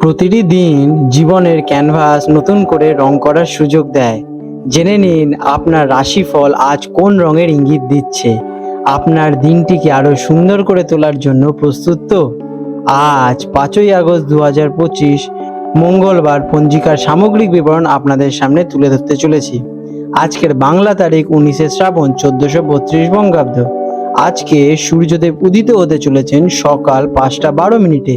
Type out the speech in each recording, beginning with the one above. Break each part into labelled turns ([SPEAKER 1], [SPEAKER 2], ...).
[SPEAKER 1] প্রতিটি দিন জীবনের ক্যানভাস নতুন করে রং করার সুযোগ দেয়। জেনে নিন আপনার রাশিফল আজ কোন রঙের ইঙ্গিত দিচ্ছে। আপনার দিনটিকে আরো সুন্দর করে তোলার জন্য প্রস্তুত তো? আজ 5ই আগস্ট 2025 মঙ্গলবার পঞ্জিকার সামগ্রিক বিবরণ আপনাদের সামনে তুলে ধরতে চলেছি। আজকের বাংলা তারিখ 19শে শ্রাবণ 1432 বঙ্গাব্দ। আজকে সূর্যদেব উদিত হতে চলেছেন সকাল 5টা 12 মিনিটে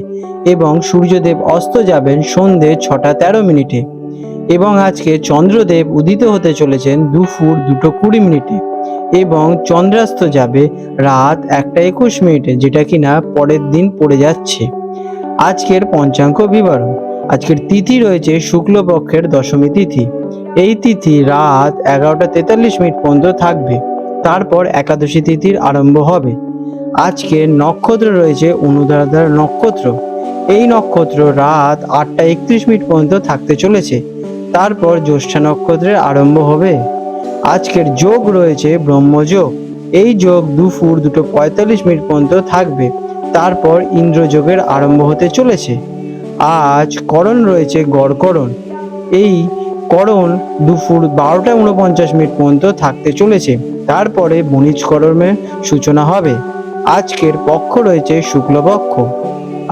[SPEAKER 1] এবং সূর্যদেব অস্ত যাবেন সন্ধে 6টা 13 মিনিটে এবং আজকে চন্দ্রদেব উদিত হতে চলেছেন দুপুর 2টো 20 মিনিটে এবং চন্দ্রাস্ত যাবে রাত 1টা 21 মিনিটে, যেটা কিনা পরের দিন পড়ে যাচ্ছে। আজকের পঞ্চাঙ্গ বিবরণ। আজকের তিথি রয়েছে শুক্লপক্ষের দশমী তিথি। এই তিথি রাত 11টা 43 মিনিট পর্যন্ত থাকবে, তারপর একাদশী তিথির আরম্ভ হবে। আজকের নক্ষত্র রয়েছে অনুরাধা নক্ষত্র। এই নক্ষত্র রাত 8টা 31 মিনিট পর্যন্ত থাকতে চলেছে, তারপর জ্যৈষ্ঠা নক্ষত্রের আরম্ভ হবে। আজকের যোগ রয়েছে ব্রহ্মযোগ। এই যোগ দুপুর 2টো 45 মিনিট পর্যন্ত থাকবে, তারপর ইন্দ্রযোগের আরম্ভ হতে চলেছে। আজ করণ রয়েছে গড়করণ। এই করণ দুপুর 12টা 49 মিনিট পর্যন্ত থাকতে চলেছে, তারপরে বণিজকরণের সূচনা হবে। আজকের পক্ষ রয়েছে শুক্লপক্ষ।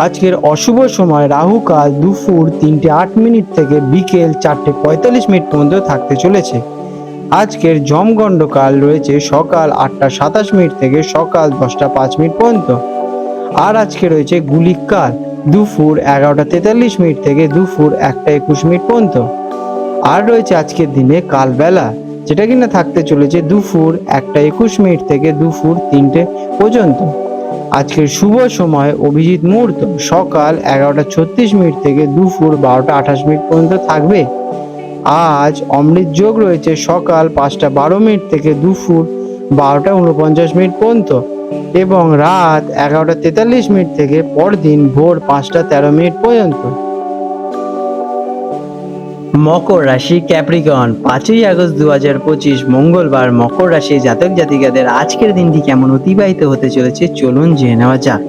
[SPEAKER 1] আজকের অশুভ সময় রাহুকাল দুপুর 3টে 8 মিনিট থেকে বিকেল 4টে 45 মিনিট পর্যন্ত থাকতে চলেছে। আজকের যমগণ্ডকাল রয়েছে সকাল 8টা 27 মিনিট থেকে সকাল 10টা 5 মিনিট পর্যন্ত। আর আজকে রয়েছে গুলিক কাল দুপুর 11টা 43 মিনিট থেকে দুপুর 1টা 21 মিনিট পর্যন্ত। আর রয়েছে আজকের দিনে কালবেলা, যেটা কিনা থাকতে চলেছে দুপুর 1টা 21 মিনিট থেকে দুপুর 3টে পর্যন্ত। আজকের শুভ সময় অভিজিৎ মুহূর্ত সকাল 11টা 36 মিনিট থেকে দুপুর 12টা 28 মিনিট পর্যন্ত থাকবে। আজ অমৃত যোগ রয়েছে সকাল 5টা 12 মিনিট থেকে দুপুর 12টা 49 মিনিট পর্যন্ত এবং রাত 11টা 43 মিনিট থেকে পরদিন ভোর 5টা 13 মিনিট পর্যন্ত। মকর রাশি ক্যাপ্রিকন, 5ই আগস্ট 2025 মঙ্গলবার মকর রাশি জাতক জাতিকাদের আজকের দিনটি কেমন অতিবাহিত হতে চলেছে চলুন জেনে নেওয়া যাক।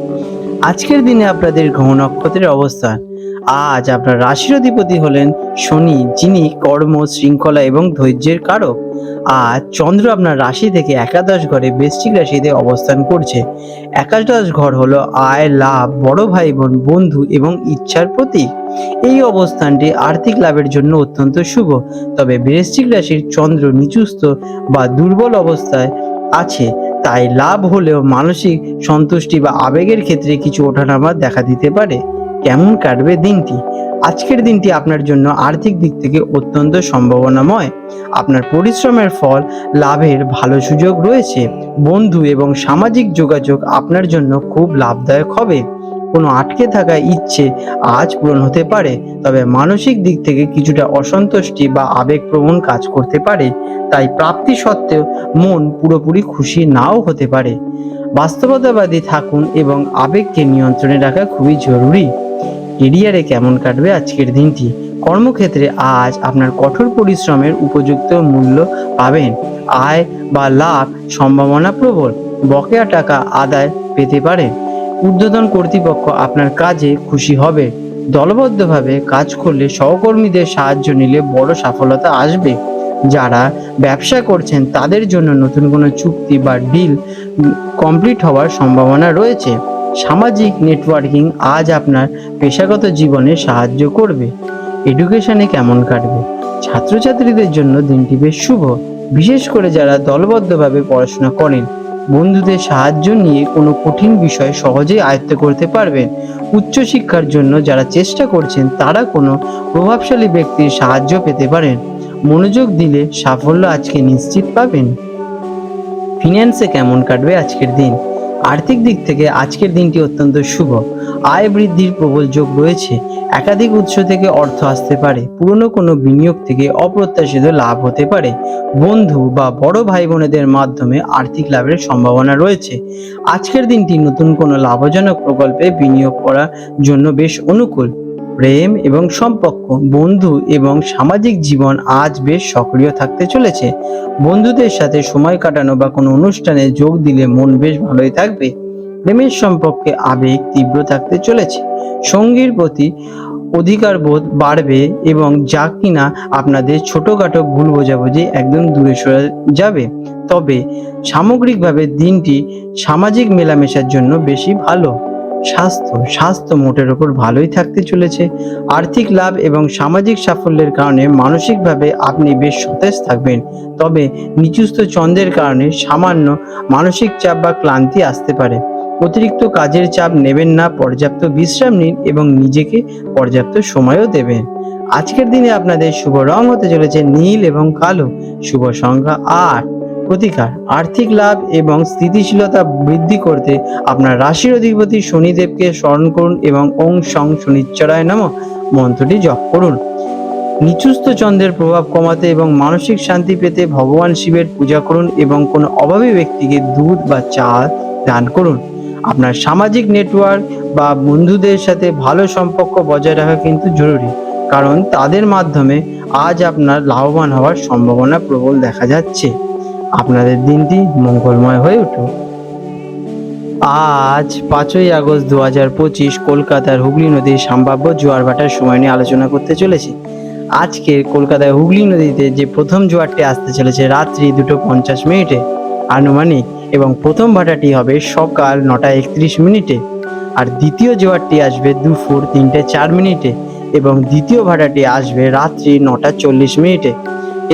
[SPEAKER 1] আজকের দিনে আপনাদের গ্রহ নক্ষত্রের অবস্থান। আজ আপনার রাশির অধিপতি হলেন শনি, যিনি কর্ম, শৃঙ্খলা এবং ধৈর্যের কারক। আজ চন্দ্র আপনার রাশি থেকে একাদশ ঘরে বৃশ্চিক রাশিতে অবস্থান করছে। একাদশ ঘর হলো আয়, লাভ, বড় ভাই বোন, বন্ধু এবং ইচ্ছার প্রতীক। এই অবস্থানটি আর্থিক লাভের জন্য অত্যন্ত শুভ। তবে বৃশ্চিক রাশির চন্দ্র নিচুস্থ বা দুর্বল অবস্থায় আছে, তাই লাভ হলেও মানসিক সন্তুষ্টি বা আবেগের ক্ষেত্রে কিছু ওঠানামা দেখা দিতে পারে। কেমন কাটবে দিনটি? আজকের দিনটি আপনার জন্য আর্থিক দিক থেকে অত্যন্ত সম্ভাবনাময়। আপনার পরিশ্রমের ফল লাভের ভালো সুযোগ রয়েছে। বন্ধু এবং সামাজিক যোগাযোগ আপনার জন্য খুব লাভদায়ক হবে। কোনো আটকে থাকা ইচ্ছে আজ পূরণ হতে পারে, তবে মানসিক দিক থেকে কিছুটা অসন্তুষ্টি বা আবেগপ্রবণ কাজ করতে পারে, তাই প্রাপ্তি সত্ত্বেও মন পুরোপুরি খুশি নাও হতে পারে। বাস্তবতাবাদী থাকুন এবং আবেগকে নিয়ন্ত্রণে রাখা খুবই জরুরি। কেরিয়ারে কেমন কাটবে আজকের দিনটি? কর্মক্ষেত্রে আজ আপনার কঠোর পরিশ্রমের উপযুক্ত মূল্য পাবেন। আয় বা লাভ সম্ভাবনা প্রবল। বকেয়া টাকা আদায় পেতে পারেন। ঊর্ধ্বতন কর্তৃপক্ষ আপনার কাজে খুশি হবে। দলবদ্ধভাবে কাজ করলে সহকর্মীদের সাহায্য নিলে বড় সফলতা আসবে। যারা ব্যবসা করছেন তাদের জন্য নতুন কোনো চুক্তি বা ডিল কমপ্লিট হওয়ার সম্ভাবনা রয়েছে। সামাজিক নেটওয়ার্কিং আজ আপনার পেশাগত জীবনে সাহায্য করবে। এডুকেশনে কেমন কাটবে? ছাত্রছাত্রীদের জন্য দিনটি বেশ শুভ, বিশেষ করে যারা দলবদ্ধভাবে পড়াশোনা করেন। বন্ধুদের সাহায্য নিয়ে কোনো কঠিন বিষয় সহজেই আয়ত্ত করতে পারবেন। উচ্চশিক্ষার জন্য যারা চেষ্টা করছেন তারা কোনো প্রভাবশালী ব্যক্তির সাহায্য পেতে পারেন। মনোযোগ দিলে সাফল্য আজকে নিশ্চিত পাবেন। ফিন্যান্সে কেমন কাটবে আজকের দিন? আর্থিক দিক থেকে আজকের দিনটি অত্যন্ত শুভ। আয় বৃদ্ধির প্রবল যোগ রয়েছে। একাধিক উৎস থেকে অর্থ আসতে পারে। পুরনো কোনো বিনিয়োগ থেকে অপ্রত্যাশিত লাভ হতে পারে। বন্ধু বা বড় ভাই বোনেদের মাধ্যমে আর্থিক লাভের সম্ভাবনা রয়েছে। আজকের দিনটি নতুন কোনো লাভজনক প্রকল্পে বিনিয়োগ করার জন্য বেশ অনুকূল। প্রেম এবং সম্পর্ক, বন্ধু এবং সামাজিক জীবন আজ বেশ সক্রিয় থাকতে চলেছে। বন্ধুদের সাথে সময় কাটানো বা কোনো অনুষ্ঠানে যোগ দিলে মন বেশ ভালোই থাকবে। প্রেমের সম্পর্কে আবেগ তীব্র থাকতে চলেছে। সঙ্গীর প্রতি অধিকার বোধ বাড়বে এবং যা কিনা আপনাদের ছোটোখাটো ভুল বোঝাবুঝি একদম দূরে সরে যাবে। তবে সামগ্রিকভাবে দিনটি সামাজিক মেলামেশার জন্য বেশি ভালো। স্বাস্থ্য মোটের ওপর ভালোই থাকতে চলেছে। আর্থিক লাভ এবং সামাজিক সাফল্যের কারণে মানসিকভাবে আপনি বেশ সতেজ থাকবেন। তবে নিচুস্থ চন্দ্রের কারণে সামান্য মানসিক চাপ বা ক্লান্তি আসতে পারে। অতিরিক্ত কাজের চাপ নেবেন না, পর্যাপ্ত বিশ্রাম নিন এবং নিজেকে পর্যাপ্ত সময়ও দেবেন। আজকের দিনে আপনাদের শুভ রং হতে চলেছে নীল এবং কালো। শুভ সংখ্যা 8। প্রতিকার: আর্থিক লাভ এবং স্থিতিশীলতা বৃদ্ধি করতে আপনার রাশির অধিপতি শনিদেবকে স্মরণ করুন এবং ওং সং শনিশ্চরায় নমঃ মন্ত্রটি জপ করুন। নিচুস্থ চন্দ্রের প্রভাব কমাতে এবং মানসিক শান্তি পেতে ভগবান শিবের পূজা করুন এবং কোনো অভাবী ব্যক্তিকে দুধ বা চাল দান করুন। আপনার সামাজিক নেটওয়ার্ক বা বন্ধুদের সাথে ভালো সম্পর্ক বজায় রাখা কিন্তু জরুরি, কারণ তাদের মাধ্যমে আজ আপনার লাভবান হওয়ার সম্ভাবনা প্রবল দেখা যাচ্ছে। আপনাদের দিনটি মঙ্গলময় হয়ে উঠুক। আজ 5ই আগস্ট 2025 কলকাতার হুগলি নদীর সম্ভাব্য জোয়ার ভাটার সময় নিয়ে আলোচনা করতে চলেছি। আজকে কলকাতায় হুগলি নদীতে যে প্রথম জোয়ারটি আসতে চলেছে রাত্রি 2:50 আনুমানিক, এবং প্রথম ভাটাটি হবে সকাল 9:31 আর দ্বিতীয় জোয়ারটি আসবে দুপুর 3:04 এবং দ্বিতীয় ভাটাটি আসবে রাত্রি 9:40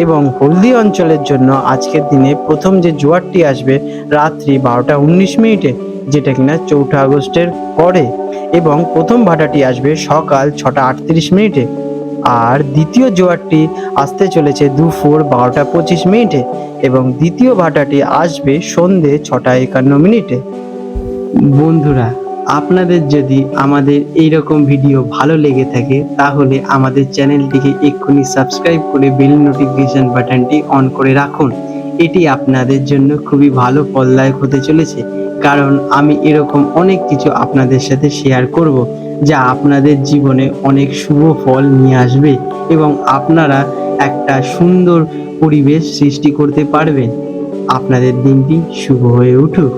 [SPEAKER 1] এবং হলদি অঞ্চলের জন্য আজকের দিনে প্রথম যে জোয়ারটি আসবে রাত্রি 12:19 যেটা কিনা 4 আগস্টের পরে, এবং প্রথম ভাটাটি আসবে সকাল 6:38 আর দ্বিতীয় জোয়ারটি আসতে চলেছে দুপুর 12:25 এবং দ্বিতীয় ভাটাটি আসবে সন্ধে 6:51। বন্ধুরা, আপনাদের যদি আমাদের এইরকম ভিডিও ভালো লেগে থাকে তাহলে আমাদের চ্যানেলটিকে এক্ষুনি সাবস্ক্রাইব করে বেল নোটিফিকেশন বাটনটি অন করে রাখুন। এটি আপনাদের জন্য খুবই ভালো ফলদায়ক হতে চলেছে, কারণ আমি এরকম অনেক কিছু আপনাদের সাথে শেয়ার করব যা আপনাদের জীবনে অনেক শুভ ফল নিয়ে আসবে এবং আপনারা একটা সুন্দর পরিবেশ সৃষ্টি করতে পারবেন। আপনাদের দিনটি শুভ হয়ে উঠুক।